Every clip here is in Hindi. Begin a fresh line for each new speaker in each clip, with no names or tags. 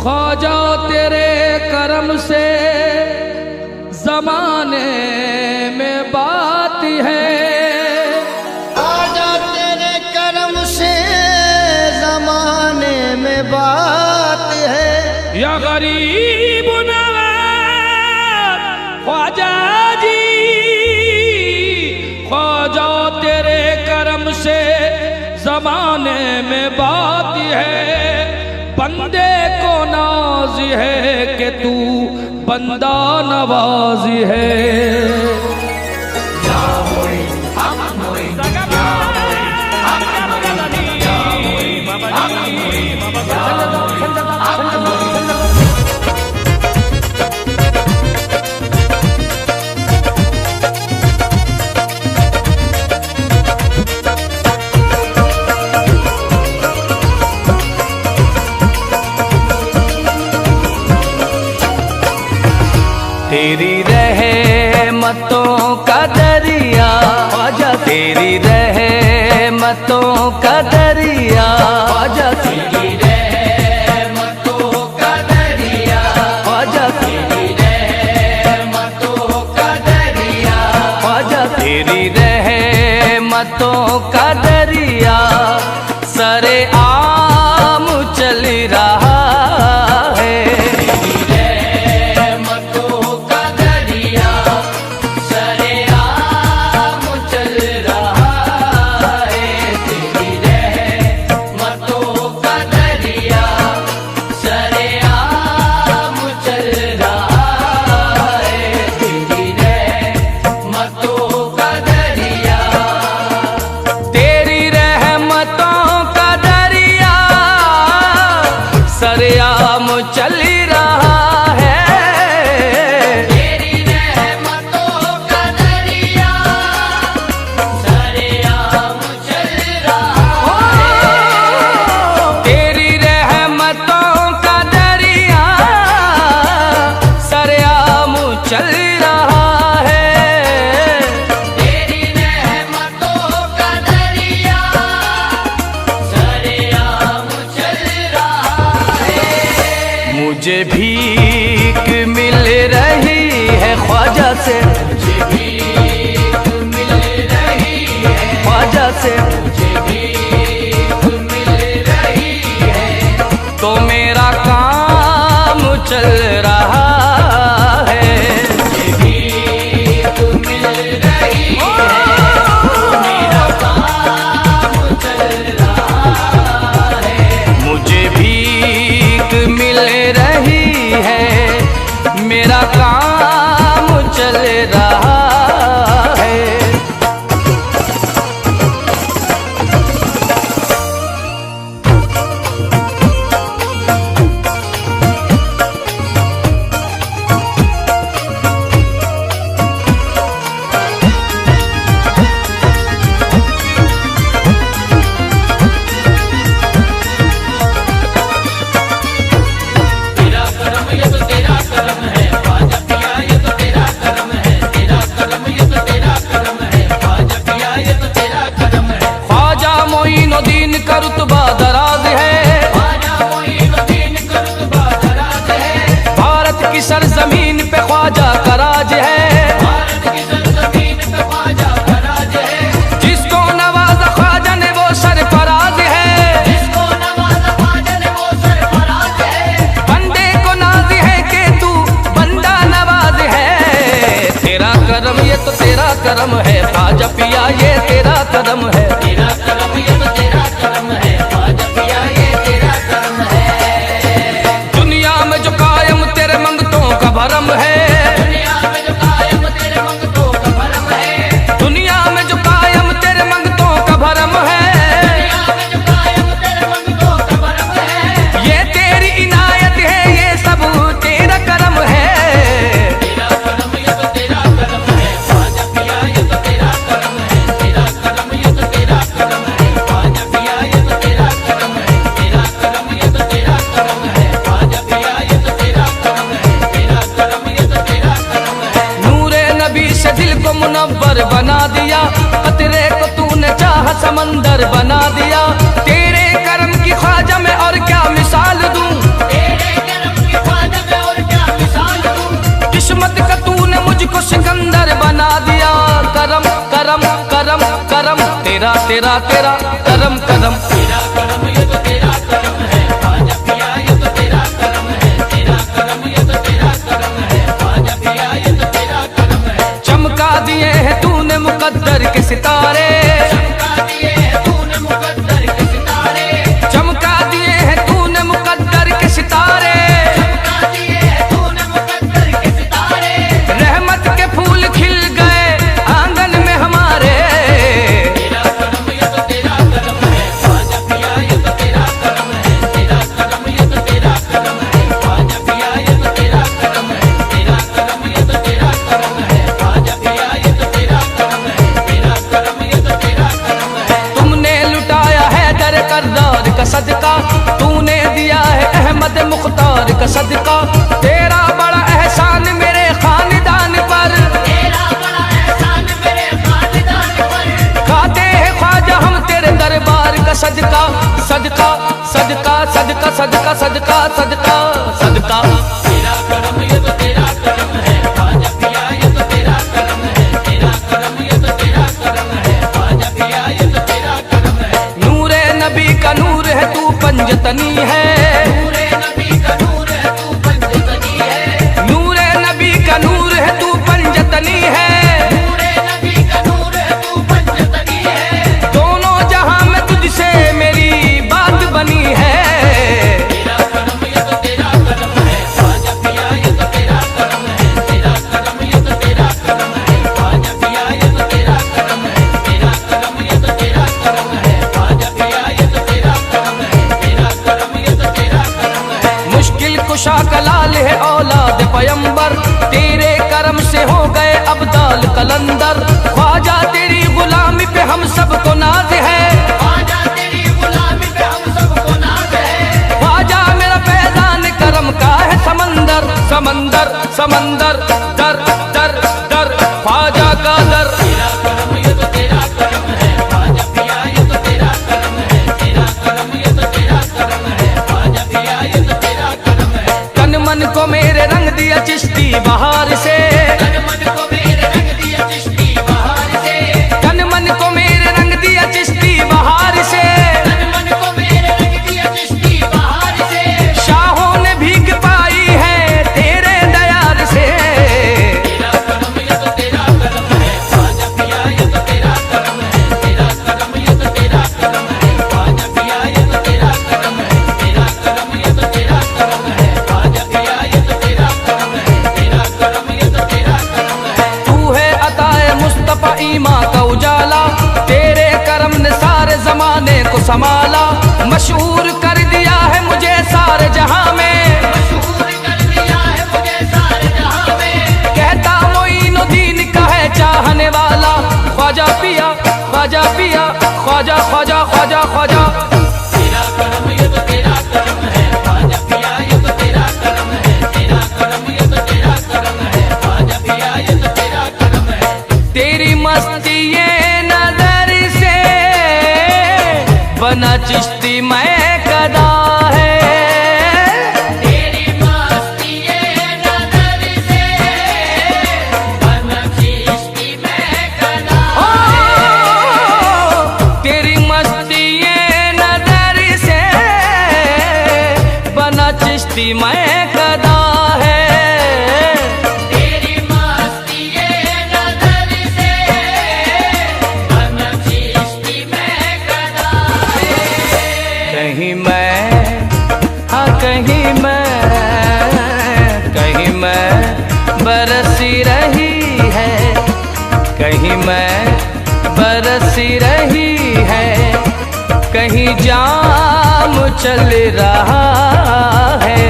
ख्वाजा तेरे करम से जमाने में बात है,
ख्वाजा तेरे करम से जमाने में बात है।
या गरीब नवाज ख्वाजा जी, ख्वाजा तेरे करम से जमाने में बात है। बंदे को नाज है कि तू बंदा नवाजी है।
तेरी रहमतों का दरिया ख्वाजा, तेरी रहमतों का दरिया ख्वाजा, तेरी रहमतों का दरिया ख्वाजा, तेरी रहमतों का दरिया ख्वाजा, तेरी रहमतों का दरिया सरे आम चल रहा है। सरेआम चल रहा है, तेरी रहमतों का दरिया सरेआम चल रहा है। तेरी रहमतों का दरिया सरेआम चल रहा है। तेरी रहमतों का दरिया सरेआम चल रहा है। मुझे भीख मिल रही है ख्वाजा से, मुझे भीख मिल रही है ख्वाजा से, मुझे भीख मिल रही है। तो मेरा काम चल रहा है, मुझे भीख मिल रही है, तो मेरा काम चल रहा है। मुझे भीख मिल रही है, मेरा काम चल रहा है। मोइनुद्दीन का रुतबा दराज है, भारत की सरजमीन पे ख्वाजा का राज है। जिसको नवाजा ख्वाजा ने वो सरफराज है, बंदे को नाज है कि तू बंदा नवाज है। तेरा करम ये तो तेरा करम है ख्वाजा पिया, ये तेरा करम है, तेरा करम ये तो तेरा करम है ख्वाजा पिया, ये तेरा करम है। दुनिया में जो कायम तेरे मंगतों का भरम है, दुनिया में जो कायम तेरे मंगतों का भरम है, दुनिया में जो कायम तेरे मंगतों का भरम है, दुनिया में जो कायम तेरे मंगतों का भरम है। ये तेरी इनायत है, ये सब तेरा करम है, तेरा करम ये तो तेरा करम है ख्वाजा पिया, ये तो तेरा करम है, तेरा करम ये तो तेरा करम है ख्वाजा पिया, ये तो तेरा करम है, तेरा करम ये तो तेरा करम है ख्वाजा पिया, ये तो तेरा करम है, तेरा करम ये तो तेरा करम है। नूरे नबी से दिल को मुनव्वर बना दिया, कतरे को तूने चाहा समंदर बना दिया। तेरे करम की ख्वाजा में और क्या मिसाल दूं, तेरे करम करम तेरा तेरा तेरा करम करम। तेरा करम ये तो तेरा करम है ख्वाजा पिया, ये तो तेरा करम है। तेरा करम ये तो तेरा करम है ख्वाजा पिया, ये तो तेरा करम है। चमका दिए हैं तूने मुकद्दर के सितारे, चमका दिए हैं तूने मुकद्दर के सितारे, चमका दिए हैं तूने मुकद्दर के सितारे, चमका दिए हैं तूने मुकद्दर के सितारे। रहमत के फूल खिल गए आंगन में हमारे। तेरा करम ये तो तेरा करम है ख्वाजा पिया, ये तो तेरा करम है। तेरा करम ये तो तेरा करम है ख्वाजा पिया, ये तो तेरा करम है। तेरा करम ये तो तेरा करम है ख्वाजा पिया, ये तो तेरा करम है। तेरा करम ये तो तेरा करम है। तुमने लुटाया है दर करदार का सदका, तूने दिया है अहमद मुख्तार का सदका। तेरा बड़ा एहसान मेरे खानदान पर, तेरा बड़ा एहसान मेरे खानदान पर। खाते हैं ख्वाजा हम तेरे दरबार का सदका, सदका सदका सदका सदका सदका सदका सदका। तेरा करम ये तो तेरा करम है ख्वाजा पिया, ये तो तेरा करम है। तेरा करम ये तो तेरा करम है ख्वाजा पिया, ये तो तेरा करम है। नूरे नबी का नूर है तू पंजतनी है, नूरे नबी का नूर है तू पंजतनी है। नूरे नबी का नूर है तू पंजतनी है, नूरे नबी का नूर है तू पंजतनी है। दोनों जहां में तुझसे मेरी बात बनी है। तेरा करम ये तो तेरा करम है ख्वाजा पिया, ये तो तेरा करम है। तेरा करम ये तो तेरा करम है ख्वाजा पिया, ये तो तेरा करम है। तेरा करम ये तो तेरा करम है ख्वाजा पिया, ये तो तेरा करम है। तेरा करम ये तो तेरा करम है। मुश्किल कुशा का लाल है औलाद पैगंबर, तेरे करम से हो गए अब्दाल कलंदर। ख्वाजा तेरी गुलामी पे हम सबको नाज है, ख्वाजा तेरी गुलामी पे हम सबको नाज है। ख्वाजा मेरा फैजान करम का है समंदर, समंदर समंदर दर दर दर ख्वाजा का दर। तेरा करम ये तो तेरा करम है ख्वाजा पिया, ये तो तेरा करम है। तेरा करम ये तो तेरा करम है ख्वाजा पिया, ये तो तेरा करम है। तन मन को मेरे रंग दिया चिश्ती बहार से, तन मन को मेरे रंग दिया चिश्ती बहार से। तन मन को मेरे रंग दिया चिश्ती बहार से, तन मन को मेरे रंग दिया चिश्ती बहार से। शाहों ने भीख पाई है तेरे दयार से। तेरा करम ये तो तेरा करम है ख्वाजा पिया, ये तो तेरा करम है। तेरा करम ये तो तेरा करम है ख्वाजा पिया, ये तो तेरा करम है। तेरा करम ये तो तेरा करम है ख्वाजा पिया, ये तो तेरा करम है। तेरा करम ये तो तेरा करम है। तू है अताए मुस्तफा ईमा का उजाला, तेरे करम ने सारे जमाने को संभाला। मशहूर कर दिया है मुझे सारे जहां में, मशहूर कर दिया है मुझे सारे जहां में। कहता मोइनुद्दीन का है चाहने वाला, ख्वाजा पिया ख्वाजा पिया ख्वाजा ख्वाजा ख्वाजा ख्वाजा। तेरा करम ये तो तेरा करम है ख्वाजा पिया, ये तो तेरा करम है। तेरा करम ये तो तेरा करम है ख्वाजा पिया, ये तो तेरा करम है। तेरी मस्ती ये नजर से बना चिश्ती मैं कदा है। तेरी मस्ती ये नजर से बना चिश्ती मैं कदा है। तेरी मस्ती ये नजर से बना चिश्ती मैं कदा है। तेरी मस्ती ये नजर से बना चिश्ती मैं कदा है। कहीं मैं हाँ कहीं मैं बरसी रही है, कहीं मैं बरसी रही है। कहीं जाम चल रहा है।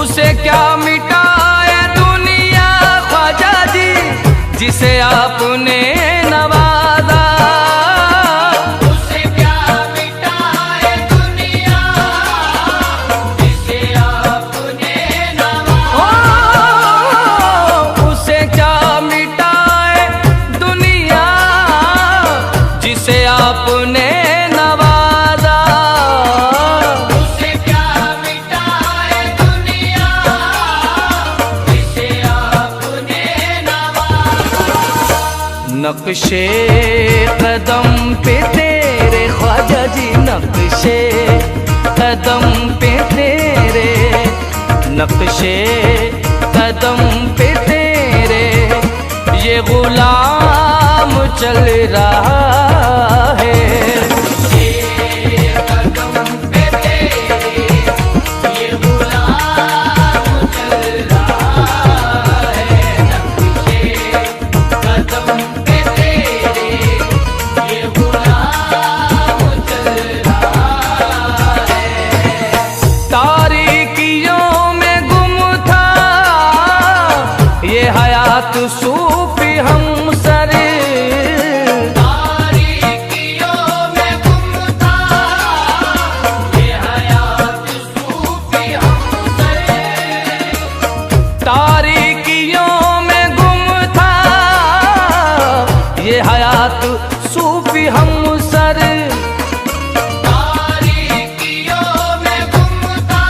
उसे क्या मिटाए दुनिया ख्वाजा जी, जिसे आपने नवाजा। उसे क्या मिटाए दुनिया, जिसे नक्शे कदम पे तेरे ख्वाजा जी, नक्शे कदम पे तेरे, नक्शे कदम पे तेरे ये गुलाम चल रहा है। सूफी हम सर, तारीकियों में गुम था ये हयात सूफी हम सर, तारीकियों में गुम था ये हयात सूफी हम सर, तारीकियों में गुम था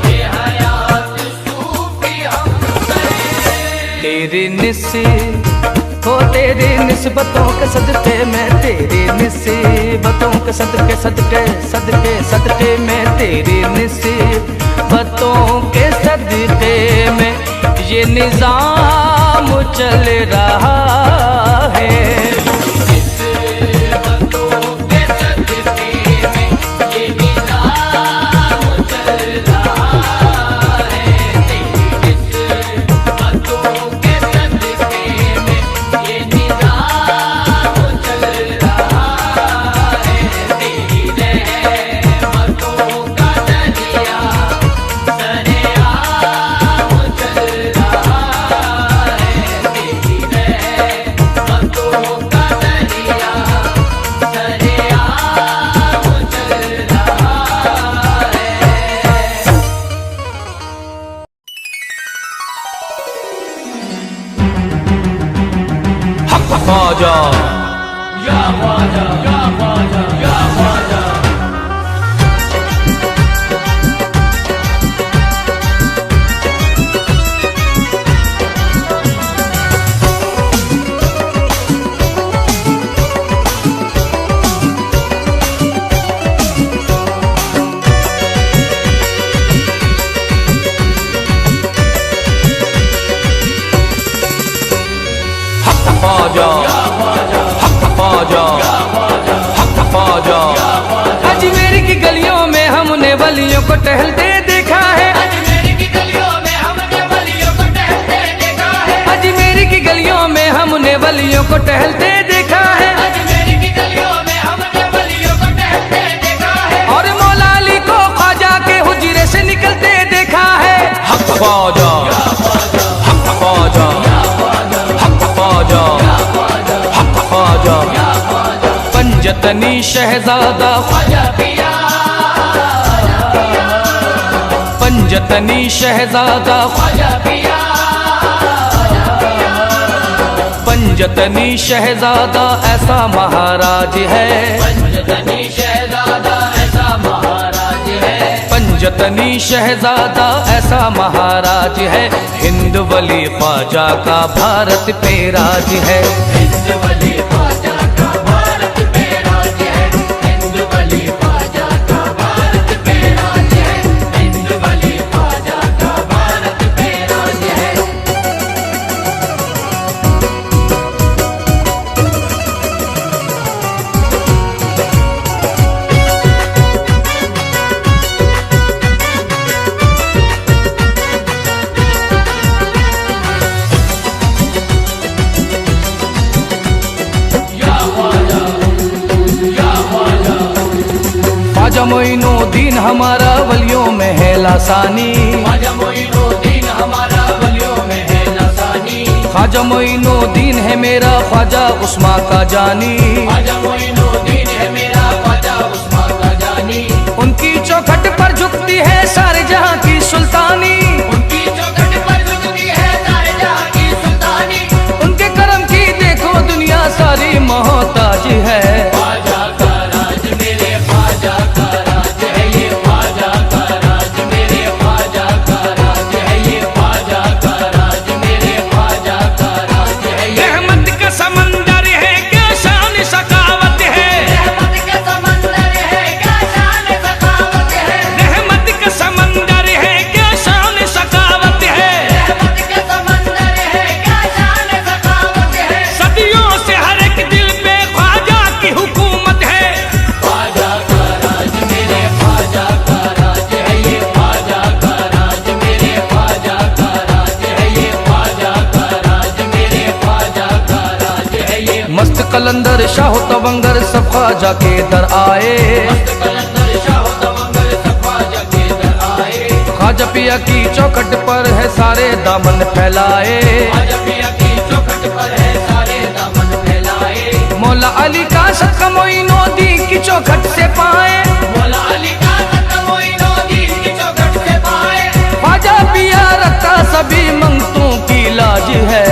ये हयात सूफी हम सर। तेरी तेरी निस्बतों के सदके में, तेरी निस्बतों के सदके सदके सदके सदके में, तेरी निस्बतों के सदके में ये निजाम चल रहा है। ख्वाजा या ख्वाजा या ख्वाजा या ख्वाजा, अजमेर की गलियों में हमने वलियों को टहलते देखा है, अजमेर की गलियों में हमने वलियों को टहलते देखा है, अजमेर की गलियों में हमने वलियों को टहलते देखा है, अजमेर की गलियों में हमने वलियों को टहलते देखा है, और मौला अली को ख्वाजा के हुजरे से निकलते देखा है। हक ख्वाजा हक ख्वाजा हक ख्वाजा हक ख्वाजा, पंजतनी शहजादा ख्वाजा पिया, पंजतनी शहजादा ख्वाजा पिया, पंजतनी शहजादा ऐसा महाराज है, पंजतनी शहजादा ऐसा महाराज है, पंजतनी शहजादा ऐसा महाराज है, हिंद वली ख्वाजा का भारत पे राज है, हिंद वली ख्वाजा का भारत पे राज है, हिंद वली ख्वाजा का भारत पे राज है, हिंद वली ख्वाजा का भारत पे राज है। ख्वाजा मोइनुद्दीन हमारा वलियों में है लासानी, ख्वाजा मोइनुद्दीन हमारा वलियों में है लासानी, ख्वाजा मोइनुद्दीन है मेरा ख्वाजा उस्मा का जानी, ख्वाजा मोइनुद्दीन है मेरा ख्वाजा उस्मा का जानी, उनकी चौखट पर झुकती है सारे जहां की सुल्तानी, उनकी चौखट पर झुकती है सारे जहां की सुल्तानी, उनके करम की देखो दुनिया सारी मोहताज है, ख्वाजा का राज मेरे ख्वाजा का राज है, ये ख्वाजा का राज मेरे ख्वाजा का राज है, ये ख्वाजा का राज मेरे ख्वाजा का राज है, रहमत का कलंदर शाह तवंगर सब ख्वाजा के दर आए। ख्वाजा पिया की चौखट पर है सारे दामन फैलाए। मौला अली का सदका मोइनुद्दीन की चौखट से पाए। ख्वाजा पिया रखता सभी मंगतों की लाज है।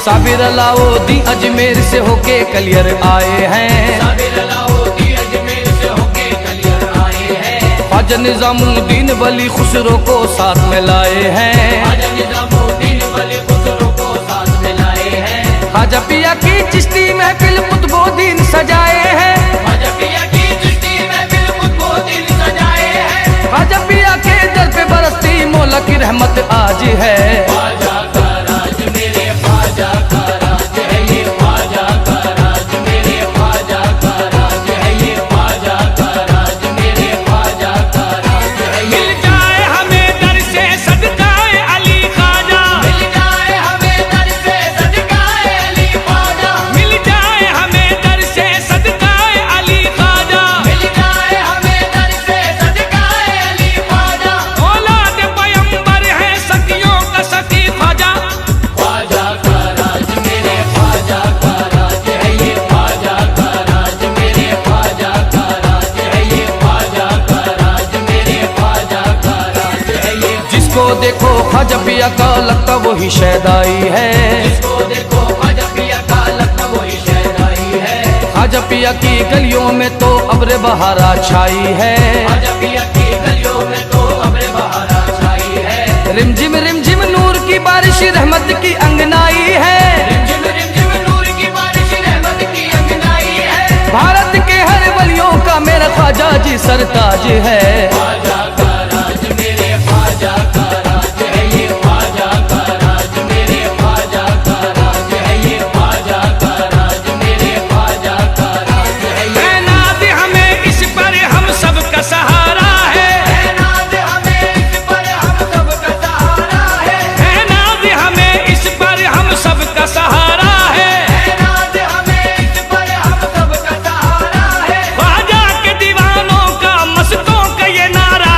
साबिर अलाउद्दीन अजमेर से होके कलियर आए हैं। ख्वाजा निजामुद्दीन वली खुसरो को साथ में लाए हैं। ख्वाजा पिया की चिश्ती महफिल कुतुबुद्दीन सजाए हैं। ख्वाजा पिया के दर पे बरसती मौला की रहमत आज है। देखो ख्वाजा पिया का लगता वही शहदाई है। ख्वाजा पिया की गलियों में तो अब्र बहारा छाई है। रिमझिम नूर की बारिश रहमत की अंगनाई है। भारत के हर वलियों का मेरा ख्वाजा जी सरताज है।
ख्वाजा के दीवानों का मस्तों का ये नारा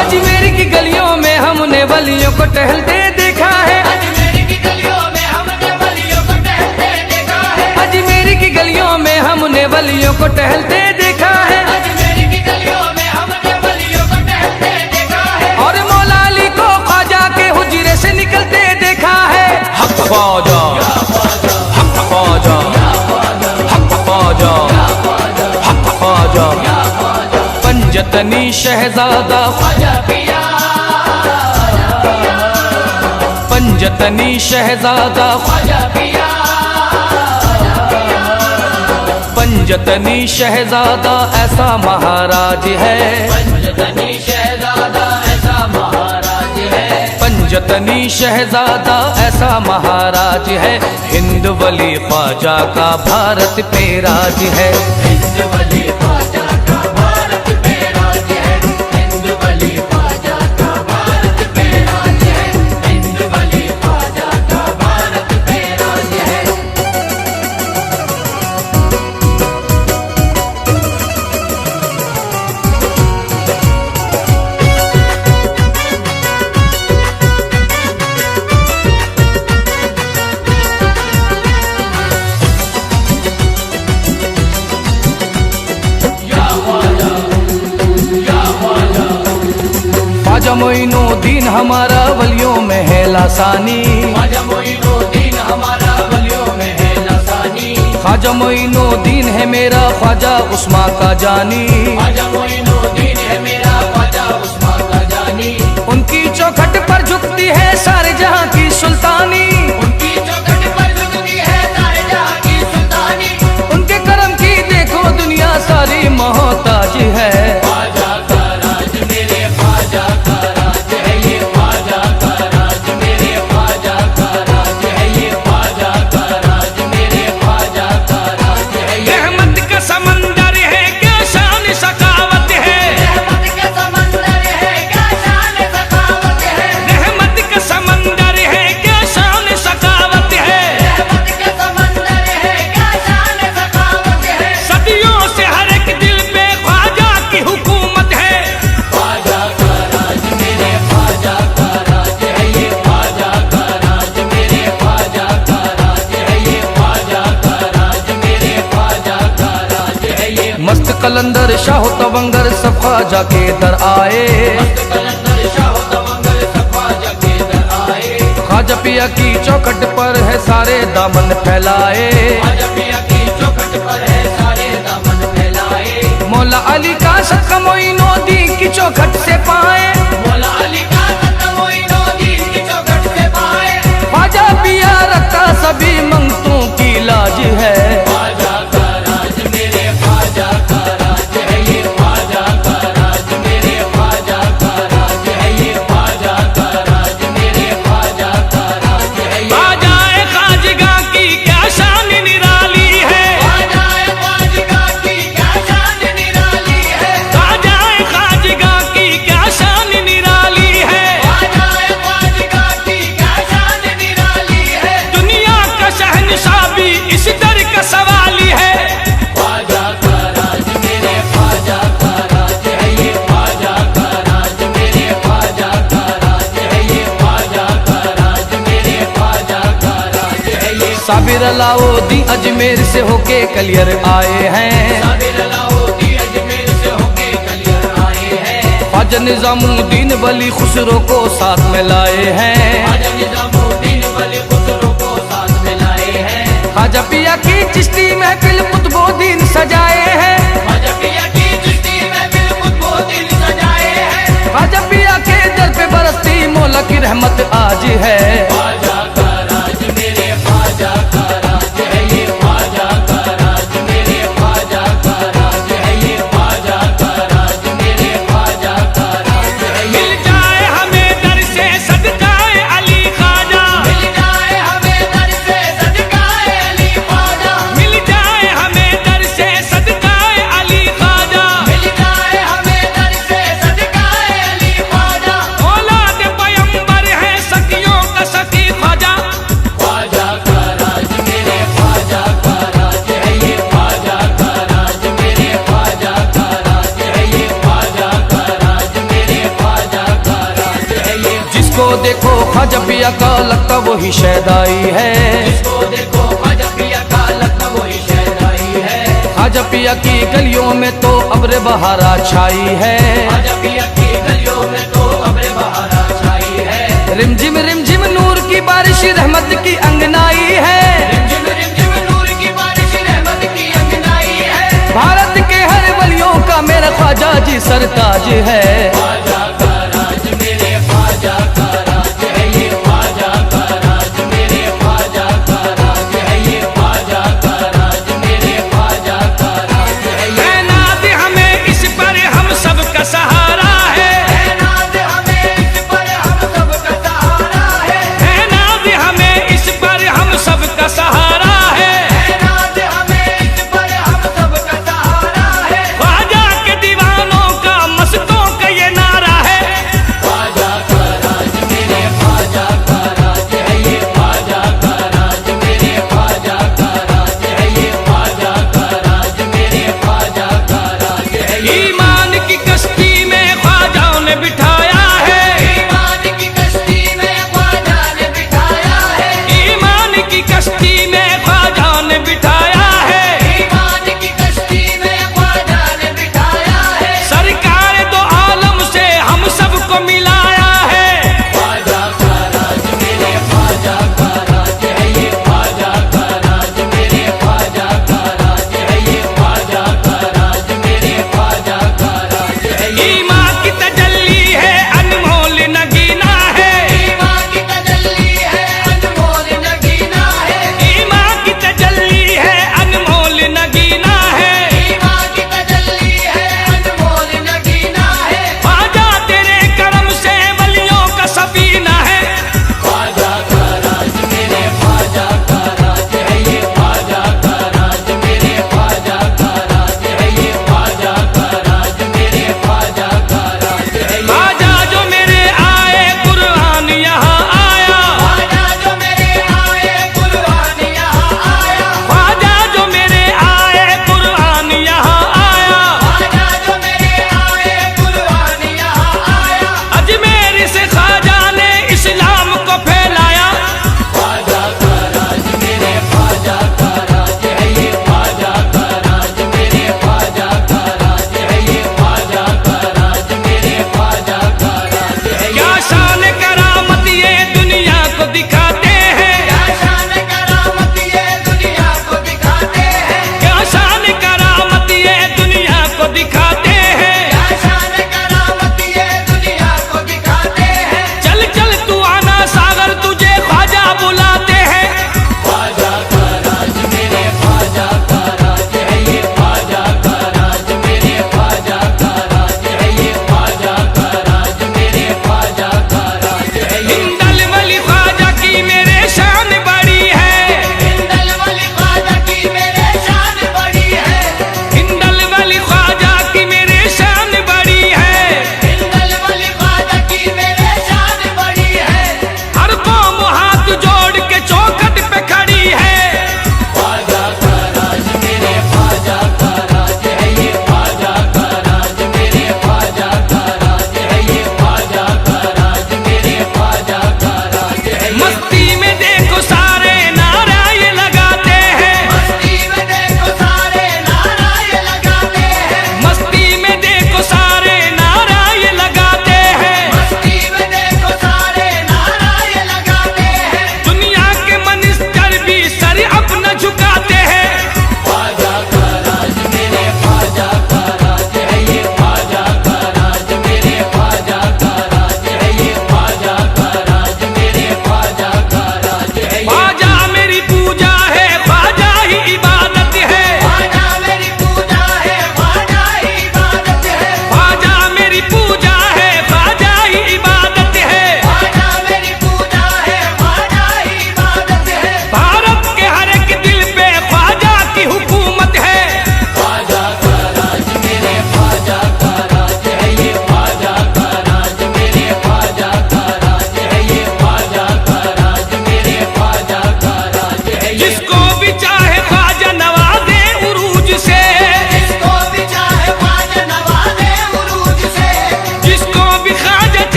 अजमेर की गलियों में हमने वलियों को टहलते देखा है।
अजमेर की गलियों में हमने वलियों को टहलते देखा है।
अजमेर की गलियों में हमने वलियों को टहलते देखा है।
अजमेर की गलियों में हमने वलियों को टहलते देखा है।
और मौला अली को ख्वाजा के हुजरे से निकलते देखा है। हक ख्वाजा, हक ख्वाजा, हक ख्वाजा, हक ख्वाजा। पंजतनी शहजादा
ख्वाजा पिया,
पंजतनी शहजादा,
ख्वाजा पिया,
पंजतनी शहजादा ऐसा महाराज है।
पंजतनी शहजादा ऐसा महाराज है।
पंजतनी शहजादा ऐसा महाराज है। हिंद वली ख्वाजा का भारत पे राज है।
हिंद वली ख्वाजा का भारत पे राज है। हिंद वली ख्वाजा का भारत पे राज है। हिंद वली ख्वाजा का भारत पे राज है।
ख्वाजा मोइनुद्दीन हमारा वलियों में है लासानी।
ख्वाजा मोइनुद्दीन हमारा वलियों में है लासानी।
ख्वाजा मोइनुद्दीन है मेरा ख्वाजा उस्मा का जानी।
ख्वाजा मोइनुद्दीन है मेरा ख्वाजा उस्मा का जानी।
उनकी चौखट पर झुकती है सारे जहां की सुल्तानी।
उनकी चौखट पर झुकती है सारे जहां की सुल्तानी।
उनके करम की देखो दुनिया सारी मोहताज है।
ख्वाजा का राज मेरे ख्वाजा का राज है। ये ख्वाजा का राज मेरे ख्वाजा का राज है। ये ख्वाजा का राज मेरे ख्वाजा का राज है। ये
रहमत का समंदर है क्या शान सखावत है।
रहमत का समंदर है क्या शान सखावत है।
रहमत का समंदर है क्या शान सखावत है।
रहमत का समंदर है क्या शान सखावत है।
सदियों से हर एक दिल पे ख्वाजा की हुकूमत है।
ख्वाजा का राज मेरे ख्वाजा का राज है। ये ख्वाजा का राज मेरे ख्वाजा का राज है। ये ख्वाजा का राज मेरे ख्वाजा का राज है। ये
मस्त कलंदर शाह तवंगर सब ख्वाजा के दर आए।
कलंदर शाह तवंगर सब ख्वाजा के दर आए।
ख्वाजा पिया की चौखट पर है सारे दामन फैलाए।
ख्वाजा पिया की चौखट पर है सारे दामन फैलाए।
मौला अली का सदका मोइनुद्दीन की चौखट से पाए।
मौला अली का सदका मोइनुद्दीन की चौखट से पाए।
ख्वाजा पिया रखता सभी मंगतों की लाज है।
ख्वाजा का राज मेरे ख्वाजा का राज है। ये ख्वाजा का राज मेरे ख्वाजा का राज है। ये ख्वाजा का राज मेरे ख्वाजा का राज है। ये
ख्वाजाए खाजगा की क्या शान निराली है।
ख्वाजाए खाजगा की क्या शान निराली है।
ख्वाजाए खाजगा की क्या शान निराली है।
ख्वाजाए खाजगा की क्या शान निराली है।
दुनिया का शहंशाह भी इस दर का सवाली है।
ख्वाजा का राज मेरे ख्वाजा का राज है। ये ख्वाजा का राज मेरे ख्वाजा का राज है। ये ख्वाजा का राज मेरे ख्वाजा का राज है। ये
साबिर अलाउद्दीन अजमेर से होके कलियर आए हैं।
साबिर अलाउद्दीन अजमेर से होके कलियर आए हैं।
ख्वाजा निजामुद्दीन वली खुसरो को साथ में लाए हैं।
ख्वाजा निजामुद्दीन वली खुसरो को साथ में लाए हैं।
ख्वाजा पिया की चिश्ती महफिल कुतुबुद्दीन सजाए हैं।
ख्वाजा पिया की चिश्ती महफिल कुतुबुद्दीन सजाए हैं।
ख्वाजा पिया के दर पे बरसती मौला की रहमत आज है।
ख्वाजा का राज मेरे ख्वाजा का राज है। ये ख्वाजा का राज मेरे ख्वाजा का राज है। ये ख्वाजा का
ख्वाजा पिया का लगता वही शहदाई है,
जिसको देखो ख्वाजा पिया का लगता वही शहदाई है।
ख्वाजा पिया की गलियों में तो अब्र बहारा छाई है,
ख्वाजा पिया की गलियों में तो अब्र बहारा छाई है।
रिमझिम नूर की बारिश रहमत की अंगनाई है,
रिमझिम नूर की बारिश रहमत की अंगनाई है।
भारत के हर वलियों का मेरा ख्वाजा जी सरताज है।
ख्वाजा का राज मेरे ख्वाजा का राज है ये, ख्वाजा का राज मेरे ख्वाजा का राज है ये, ख्वाजा का राज मेरे ख्वाजा का राज है ये।
है नाज हमें इस पर हम सबका सहारा है,
है नाज हमें इस पर हम सबका सहारा है।
है नाज हमें इस पर हम सबका सहारा है।
है नाज हमें इस पर हम सबका सहारा है।
ख्वाजा के दीवानों का मस्तों का ये नारा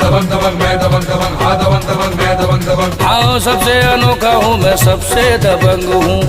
दबंग दबंग मैं दबंग दबंग हाँ दबंग दबंग मैं दबंग दबंग।
हाँ सबसे अनोखा हूँ मैं, सबसे दबंग हूँ।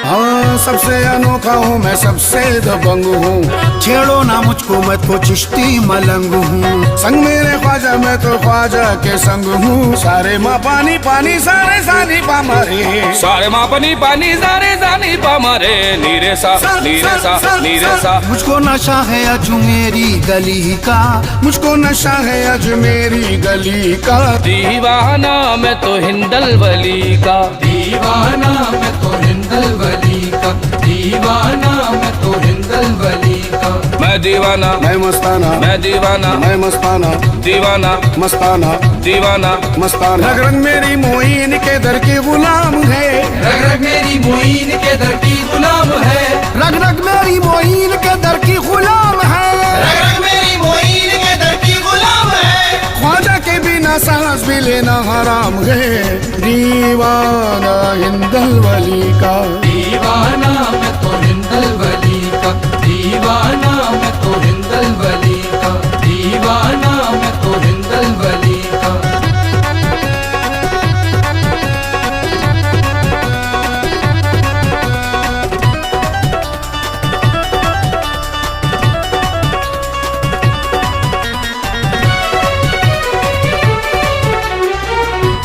हाँ सबसे अनोखा हूँ मैं, सबसे दबंग हूँ। छेड़ो ना मुझको, मैं तो चिश्ती मलंग हूँ। संग मेरे ख्वाजा, मैं तो ख्वाजा के संग हूँ। सारे माँ पानी पानी सारे सानी पा मारे,
सारे माँ पानी पानी सारे सानी पा मारे। नीरे सा नीरे सा नीरे सा।
मुझको नशा है अजमेरी गली का, मुझको नशा है अजमेरी गली का।
दीवाना मैं तो हिंदल वली का,
दीवाना मैं तो हिंदल वली का, दीवाना मैं तो हिंदल वली का।
मैं दीवाना
मैं मस्ताना,
मैं दीवाना
मैं मस्ताना,
दीवाना
मस्ताना
दीवाना
मस्ताना। रग रग मेरी मोइन के दर की गुलाम है,
रग रग मेरी मोइन के दर की गुलाम है,
रग रग मेरी मोइन के दर की गुलाम है,
रग रग मेरी मोइन के दर की गुलाम है।
ख्वाजा के बिना सांस भी लेना हराम है। दीवाना हिंदल वली का,
दीवाना मैं तो हिंदल वली का, दीवाना मैं तो हिंदल वली का, दीवाना मैं तो हिंदल वली का।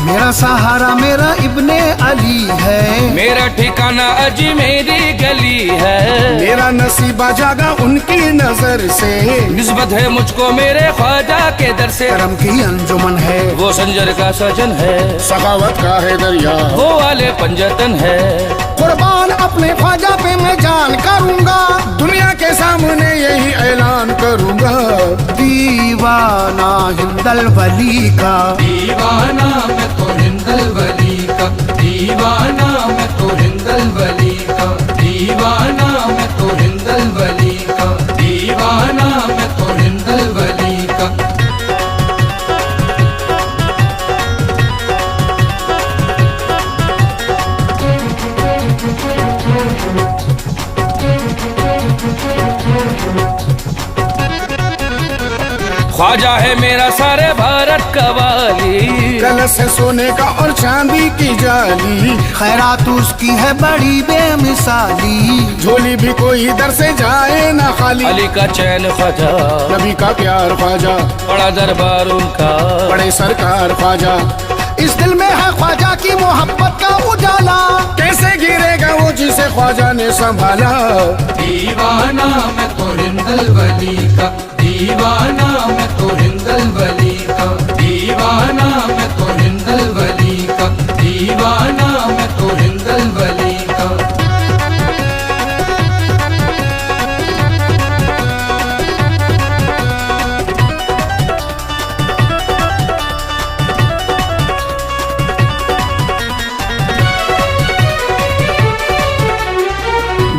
मेरा सहारा मेरा इब्ने अली है,
मेरा ठिकाना अजमेरी गली है।
मेरा नसीबा जागा उनकी नजर से।
निस्बत है मुझको मेरे ख्वाजा के दर से।
करम की अंजुमन है,
वो संजर का सजन है,
सखावत का है दरिया,
वो वाले पंजतन है।
कुर्बान अपने ख्वाजा पे मैं जान करूंगा, दुनिया के सामने यही ऐलान करूंगा। दीवाना हिंदल वली का,
दीवाना मैं तो हिंदल वली का, दीवाना मैं तो हिंदल वली का, दीवाना मैं तो हिंदल वली का, दीवाना मैं तो हिंदल वली का।
ख्वाजा है मेरा सारे भारत का वाली,
कलश है सोने का और चांदी की जाली। खैरात उसकी है बड़ी बेमिसाली, झोली भी कोई इधर से जाए ना खाली।
अली का चैन ख्वाजा,
नबी का प्यार ख्वाजा,
बड़ा दरबार उनका,
बड़े सरकार ख्वाजा। इस दिल में है ख्वाजा की मोहब्बत का उजाला, कैसे गिरेगा वो जिसे ख्वाजा ने संभाला।
दीवाना मैं तो हिंदल वली का, दीवाना मैं तो हिंदल वली का, दीवाना मैं तो हिंदल वली का, दीवाना मैं तो हिंदल वली का।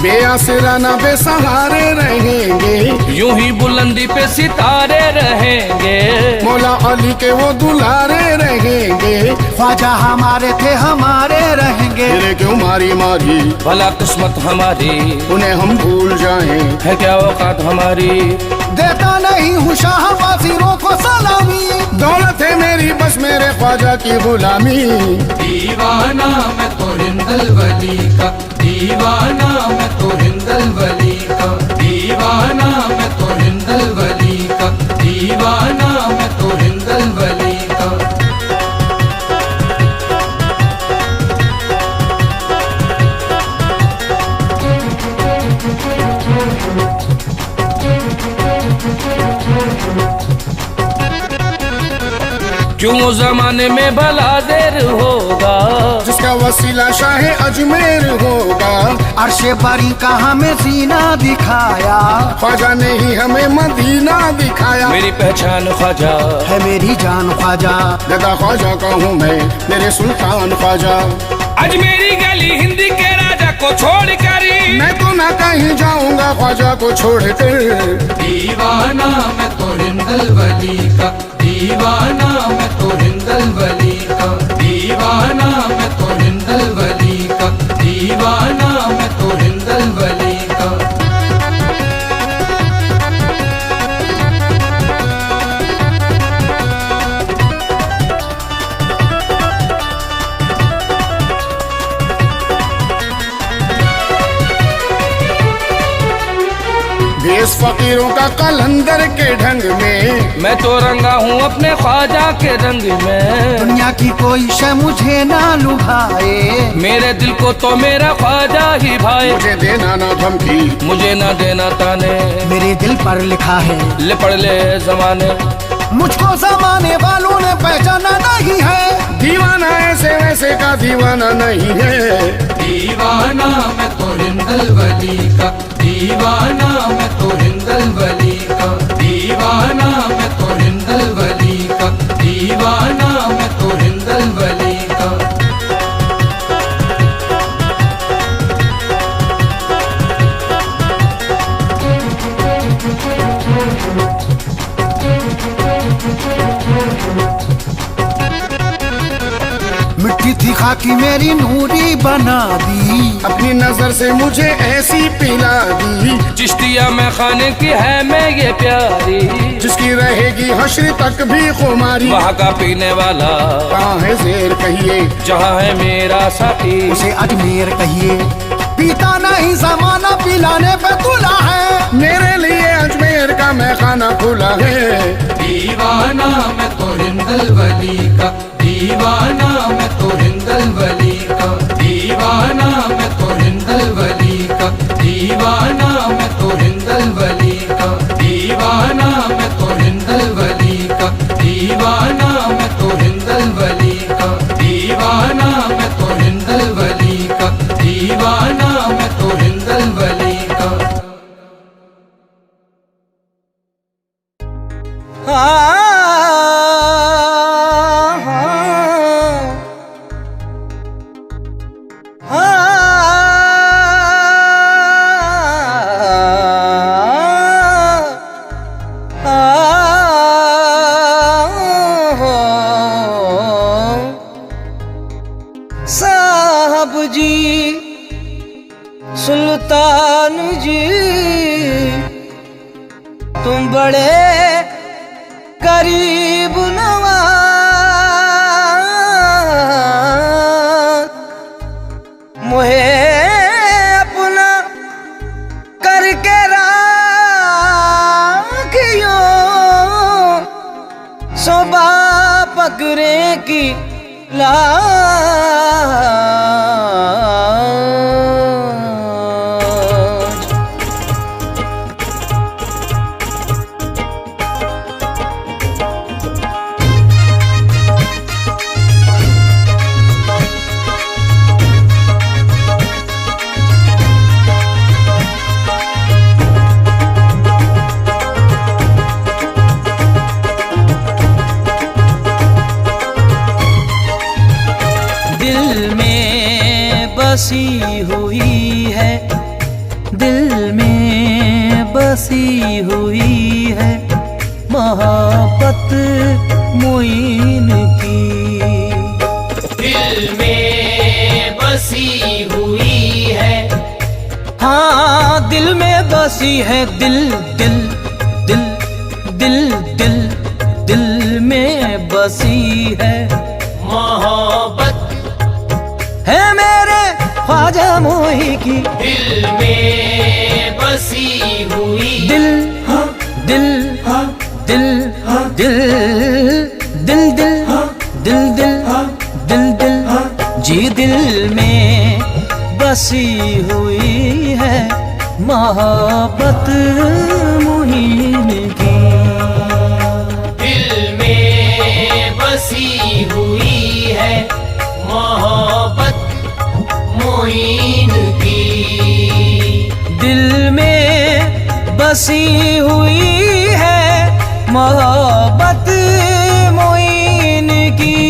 बेआसराना बेसहारे रहेंगे,
यूं ही बुलंदी पे सितारे रहेंगे।
मौला अली के वो दुलारे रहेंगे। ख्वाजा हमारे थे हमारे रहेंगे, तेरे क्यों मारी मारी
भला किस्मत हमारी,
उन्हें हम भूल जाएं।
है क्या औकात हमारी।
देता नहीं हूँ शाह वाज़िरों को सलामी, दौलत है मेरी बस मेरे ख्वाजा की गुलामी।
दीवाना मैं तो हिंदल वली का, दीवाना मैं तो हिंदल वली का, दीवाना मैं तो हिंदल वली का, दीवाना मैं तो हिंदल वली का।
क्यों वो जमाने में भला देर होगा,
जिसका वसीला शाह अजमेर होगा। अर्शे बारी का हमें सीना दिखाया, ख्वाजा ने ही हमें मदीना दिखाया।
मेरी पहचान ख्वाजा
है मेरी जान ख्वाजा, गदा ख्वाजा का हूँ मैं, मेरे सुल्तान ख्वाजा।
अजमेरी गली हिंदी के राजा को छोड़ कर
मैं तो ना कहीं जाऊंगा ख्वाजा को छोड़कर।
दीवाना मैं तो हिंदल वली का, दीवाना मैं तो हिंदल वली का, दीवाना मैं तो हिंदल वली का, दीवाना मैं तो हिंदल वली का।
देश फकीरों का कलंदर के ढंग में,
मैं तो रंगा हूँ अपने ख्वाजा के रंग में।
दुनिया की कोई शय मुझे ना लुभाए,
मेरे दिल को तो मेरा ख्वाजा ही भाई।
मुझे देना ना धमकी,
मुझे ना देना ताने,
मेरे दिल पर लिखा है
ले पढ़ ले जमाने।
मुझको जमाने वालों ने पहचाना नहीं है,
दीवाना ऐसे वैसे का दीवाना नहीं है।
दीवाना मैं तो हिंदल वली का, दीवाना मैं तो हिंदल वली का, दीवाना मैं तो हिंदल वली का, दीवाना मैं तो हिंदल वली का।
मिट्टी थी खाकी मेरी नूरी बना दी,
अपनी नजर से मुझे ऐसी पिला दी,
चिश्तिया में खाने की है मैं ये प्यारी,
जिसकी रहेगी हश्र तक भी खुमारी।
वहाँ का पीने वाला
कहाँ है शेर कहिए,
जहाँ है मेरा साथी,
उसे अजमेर कहिए। पीता नहीं जमाना पिलाने पे तुला है,
मेरे लिए अजमेर का मैं खाना खुला है।
दीवाना मैं तो हिंदल वली का, दीवाना मैं तो हिंदल वली का, दीवाना मैं तो हिंदल वली का, दीवाना मैं तो हिंदल वली का, दीवाना मैं तो हिंदल वली का, दीवाना मैं तो हिंदल वली का, दीवाना मैं तो हिंदल वली का, दीवाना मैं तो हिंदल वली का।
साहब जी, सुल्तान जी, तुम बड़े करीब नवाज, मुझे अपना करके राखियो, सोबा पकड़े की बसी हुई है, दिल में बसी हुई है मोहब्बत मोइन की।
दिल में बसी हुई है,
हाँ दिल में बसी है, दिल दिल दिल दिल दिल दिल में बसी है
मोहब्बत
है मेरे ख्वाजा मोही की।
दिल में बसी हुई,
दिल दिल दिल दिल दिल दिल दिल दिल दिल दिल जी दिल में बसी हुई है मोहब्बत मुहीन की।
दिल में बसी हुई है मोहब्बत मोइन की।
दिल में बसी हुई है मोहब्बत मोइन की।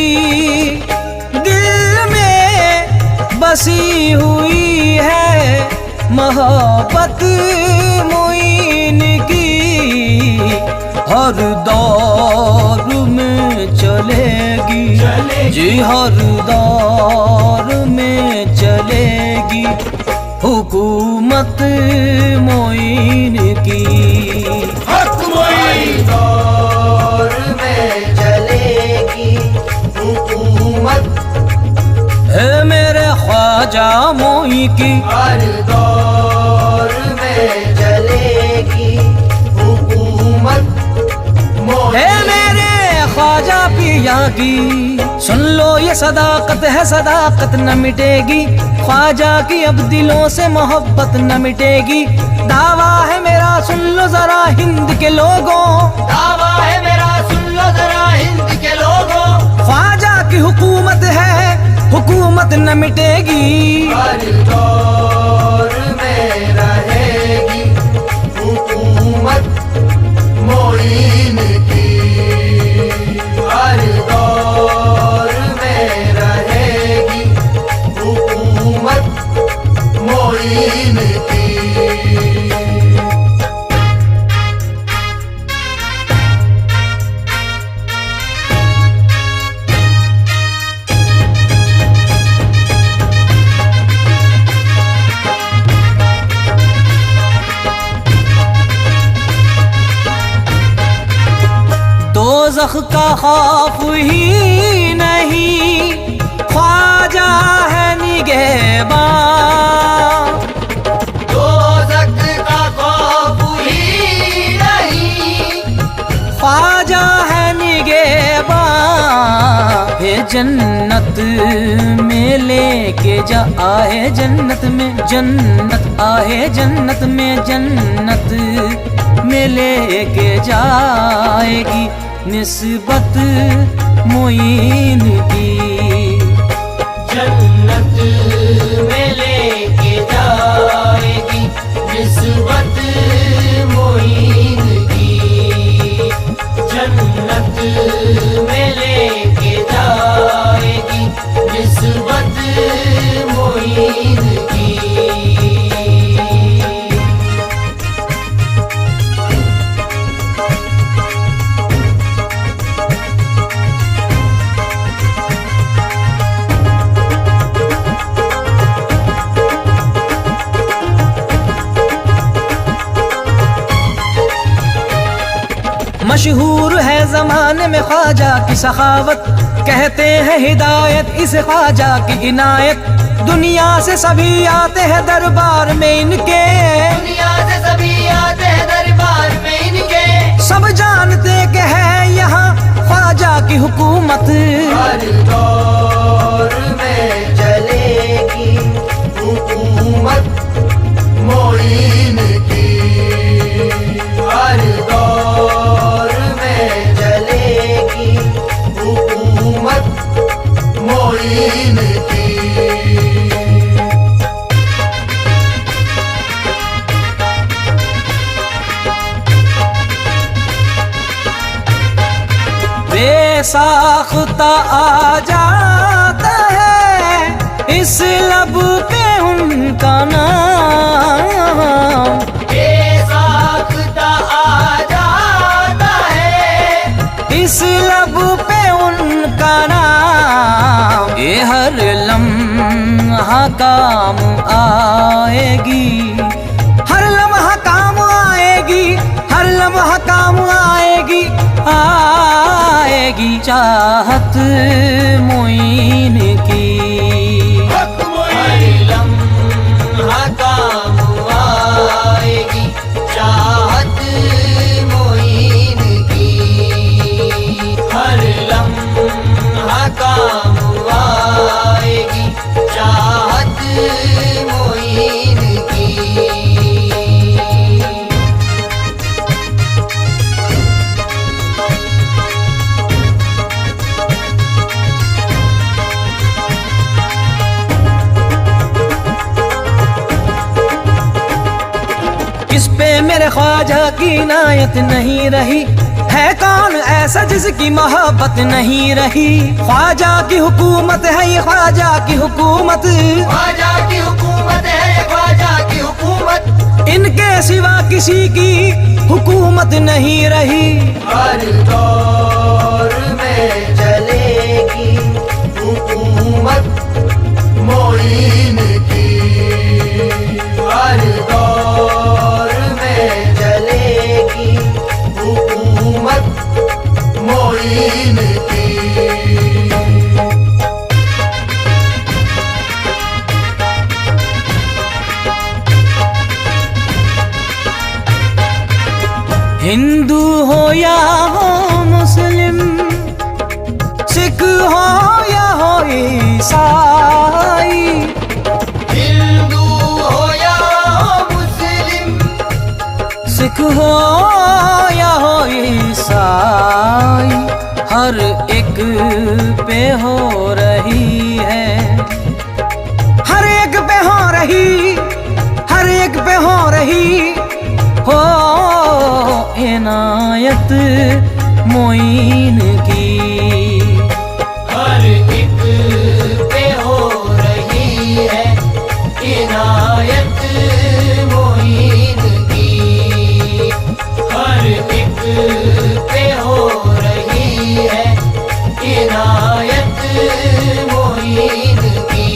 दिल में बसी हुई है मोहब्बत मोइन की। हर दौर में चलेगी जी, हर दौर में चलेगी हुकूमत मोइन की।
हर दौर में चलेगी हुकूमत
है मेरे ख्वाजा मोई की।
हर दौर में चलेगी
की। सुन लो ये सदाकत है, सदाकत न मिटेगी, ख्वाजा की अब दिलों से मोहब्बत न मिटेगी। दावा है मेरा सुन लो जरा हिंद के लोगों,
दावा है मेरा सुन लो जरा हिंद के लोगों,
ख्वाजा की हुकूमत है, हुकूमत न मिटेगी।
हर दौर में रहेगी हुकूमत मोइन की, हर दौर में रहेगी हुकूमत मोइन की।
दोज़ख का खौफ ही नहीं, ख्वाजा है निगहबान।
दोज़ख का खौफ ही नहीं,
ख्वाजा है निगहबान। हे जन्नत में लेके जा, आहे जन्नत में, जन्नत आहे जन्नत में, जन्नत में लेके जाएगी निस्बत मोइन की।
जन्नत में लेके जाएगी निस्बत मोइन की, जन्नत में लेके जाएगी निस्बत मोइन की।
मशहूर है जमाने में ख्वाजा की सखावत, कहते हैं हिदायत इस ख्वाजा की इनायत। दुनिया से सभी आते हैं दरबार में इनके,
दुनिया से सभी आते हैं दरबार में इनके,
सब जानते कि है यहाँ ख्वाजा की हुकूमत।
हर दौर में चलेगी हुकूमत मोइन की, हर दौर में चलेगी हुकूमत मोइन की।
बेसाख्ता आ जाता है इस लब पे उनका नाम,
बेसाख्ता आ जाता है
इस लब पे उनका नाम। ये हर लम्हा काम आएगी, हर लम्हा काम आएगी, हर लम्हा काम आएगी, आएगी चाहत मोइन की।
हर लम्हा काम आएगी चाहत मोइन की, हर लम्हा काम आएगी चाहत मोइन की।
किस पे मेरे ख्वाजा की इनायत नहीं रही, है कौन ऐसा जिसकी मोहब्बत नहीं रही। ख्वाजा की हुकूमत है ये, ख्वाजा की हुकूमत,
ख्वाजा की हुकूमत है ये, ख्वाजा की हुकूमत,
इनके सिवा किसी की हुकूमत नहीं रही।
हर दौर में चलेगी हुकूमत मोइन की, हर दौर में चलेगी हुकूमत मोइन की।
हिंदू हो या हो मुस्लिम, हो या हो ईसाई,
हिंदू हो या मुस्लिम,
सिख हो या हो ईसाई, हर एक पे हो रही है, हर एक पे हो रही, हर एक पे हो रही हो इनायत मोइन की।
हर एक पे हो रही है इनायत मोइन की, हर एक पे हो रही है इनायत मोइन की।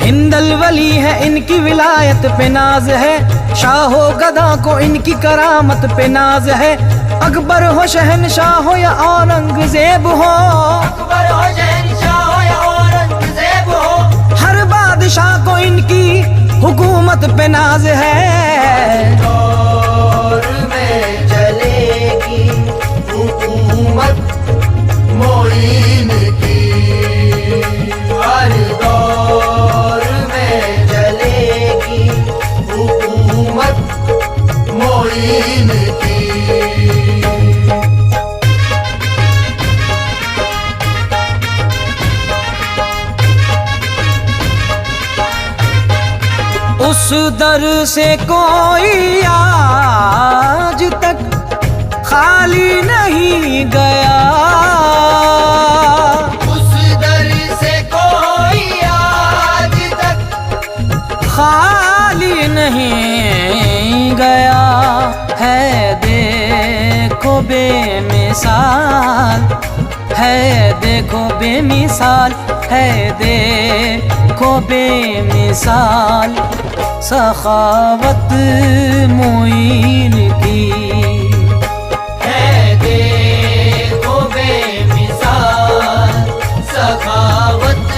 हिंदल वली है इनकी विलायत पे नाज है, शाहो गदा को इनकी करामत पे नाज है, अकबर हो शहनशाह हो या औरंगजेब हो,
अकबर हो शहंशाह हो या औरंगजेब हो,
हर बादशाह को इनकी हुकूमत पे नाज है।
दौर में चलेगी हुकूमत मोइन की, हर दौर में चलेगी हुकूमत मोइन की।
उस दर से कोई आज तक खाली नहीं गया,
उस दर से कोई आज तक
खाली नहीं गया है, देखो बेमिसाल है, देखो बेमिसाल है, देखो बेमिसाल सखावत मोइन की।
है देखो बेमिसाल सखावत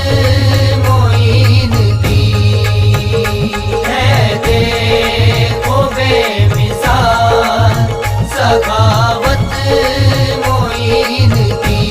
मोइन की, है देखो बेमिसाल सखावत मोइन की।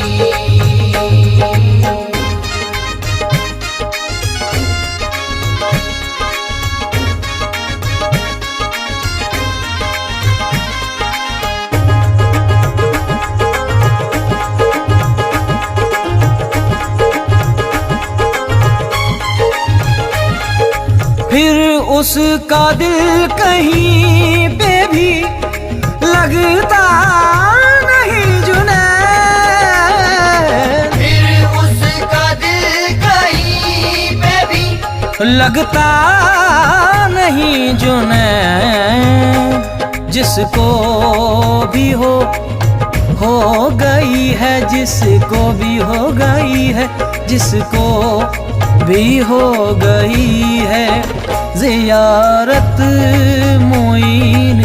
फिर उसका दिल कहीं पे भी लगता नहीं जुनैद,
फिर उसका दिल कहीं पे भी
लगता नहीं जुनैद, जिसको भी हो गई है, जिसको भी हो गई है, जिसको भी हो गई है ज़ियारत मोइन